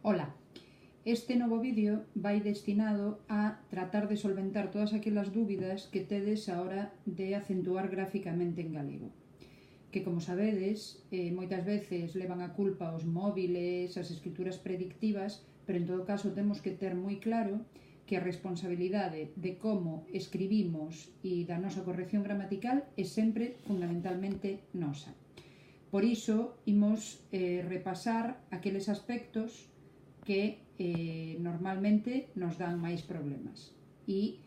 Ola, este novo vídeo vai destinado a tratar de solventar todas aquelas dúbidas que tedes a hora de acentuar gráficamente en galego. Que, como sabedes, moitas veces levan a culpa os móviles, as escrituras predictivas, pero en todo caso temos que ter moi claro que a responsabilidade de como escribimos e da nosa corrección gramatical é sempre fundamentalmente nosa. Por iso, imos repasar aqueles aspectos que normalmente nos dan máis problemas e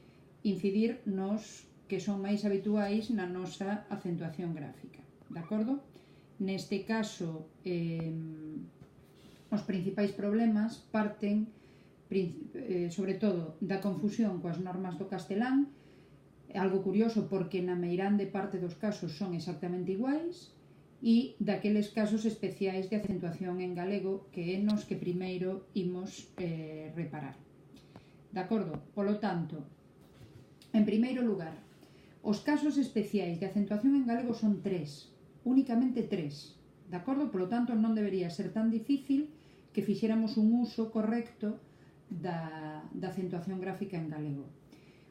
incidir nos que son máis habituais na nosa acentuación gráfica. De acordo? Neste caso, os principais problemas parten sobre todo da confusión coas normas do castelán, algo curioso porque na meirande parte dos casos son exactamente iguais, e daqueles casos especiais de acentuación en galego que é nos que primeiro imos reparar. De acordo? Polo tanto, en primeiro lugar, os casos especiais de acentuación en galego son tres, únicamente tres. De acordo? Polo tanto, non debería ser tan difícil que fixéramos un uso correcto da acentuación gráfica en galego.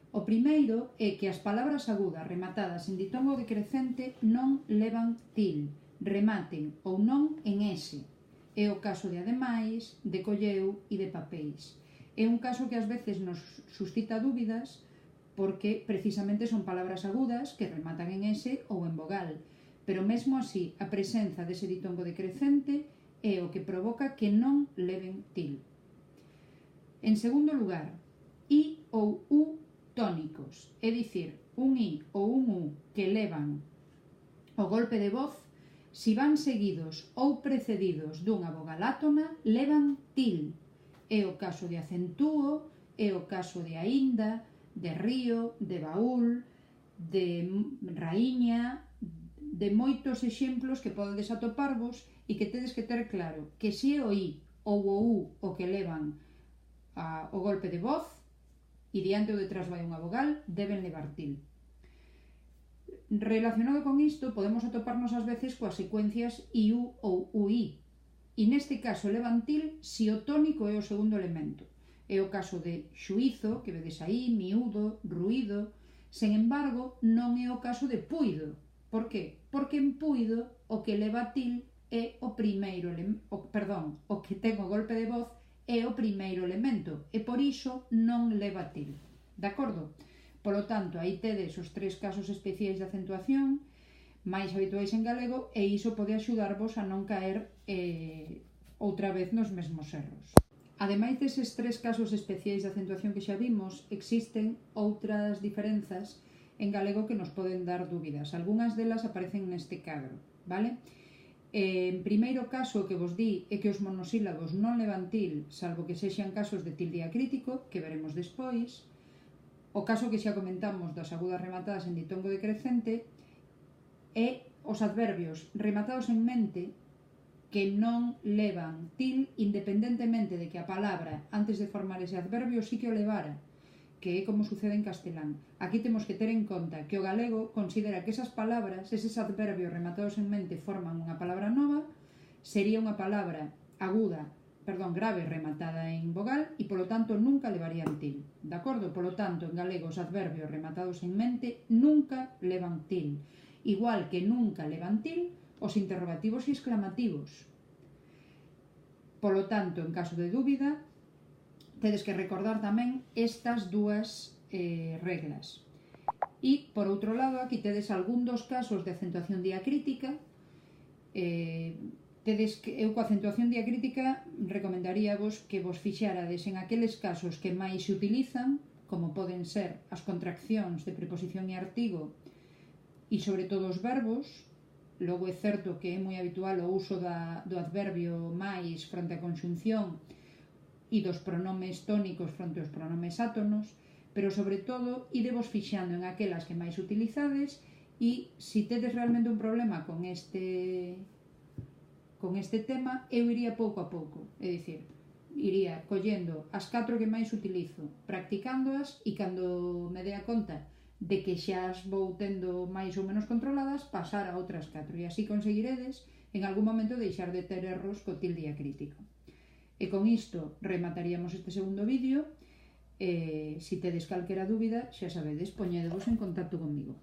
O primeiro é que as palabras agudas rematadas en ditongo decrecente non levan til, rematen ou non en S. É o caso de ademais, de colleu e de papéis. É un caso que ás veces nos suscita dúbidas porque precisamente son palabras agudas que rematan en S ou en vogal. Pero mesmo así, a presenza dese ditongo decrecente é o que provoca que non leven til. En segundo lugar, I ou U tónicos, é dicir, un I ou un U que levan o golpe de voz, si van seguidos ou precedidos dunha vogal átona, levan til. É o caso de acentúo, é o caso de aínda, de río, de baúl, de raíña, de moitos exemplos que podedes atoparvos e que tedes que ter claro que se é o I ou o U o que levan o golpe de voz e diante ou detrás vai unha vogal, deben levar til. Relacionado con isto, podemos atoparnos ás veces coas secuencias IU ou UI. E neste caso levan til se o tónico é o segundo elemento. É o caso de xuízo, que vedes aí, miúdo, ruído. Sen embargo, non é o caso de puido. Por qué? Porque en puido o que leva til é o primeiro o que ten o golpe de voz é o primeiro elemento e por iso non leva til. De acordo? Polo tanto, aí tedes os tres casos especiais de acentuación máis habituais en galego e iso pode axudarvos a non caer outra vez nos mesmos erros. Ademais deses tres casos especiais de acentuación que xa vimos, existen outras diferenzas en galego que nos poden dar dúbidas. Algúnas delas aparecen neste cadro, vale? En primeiro caso, o que vos di é que os monosílabos non levan til, salvo que sexan casos de til diacrítico, que veremos despois. O caso que xa comentamos das agudas rematadas en ditongo decrecente é os adverbios rematados en mente que non levan til independentemente de que a palabra, antes de formar ese adverbio, sí que o levara, que é como sucede en castelán. Aquí temos que ter en conta que o galego considera que esas palabras, eses adverbios rematados en mente forman unha palabra nova, sería unha palabra grave rematada en vogal e polo tanto nunca levarían til. De acordo? Polo tanto, en galego os adverbios rematados en mente nunca levan til. Igual que nunca levan til os interrogativos e exclamativos. Polo tanto, en caso de dúbida, tedes que recordar tamén estas dúas reglas. E, por outro lado, aquí tedes algún dos casos de acentuación diacrítica. Eu coa acentuación diacrítica recomendaríavos que vos fixarades en aqueles casos que máis se utilizan, como poden ser as contraccións de preposición e artigo e sobre todo os verbos. Logo é certo que é moi habitual o uso do adverbio máis fronte á conxunción e dos pronomes tónicos fronte aos pronomes átonos, pero sobre todo idevos fixando en aquelas que máis utilizades e se tedes realmente un problema con este tema, eu iría pouco a pouco, é dicir, iría collendo as 4 que máis utilizo, practicándoas e cando me dea conta de que xa as vou tendo máis ou menos controladas, pasar a outras 4 e así conseguiredes en algún momento deixar de ter erros co til diacrítico. E con isto remataríamos este segundo vídeo. Se tedes calquera dúbida, xa sabedes, poñedevos en contacto comigo.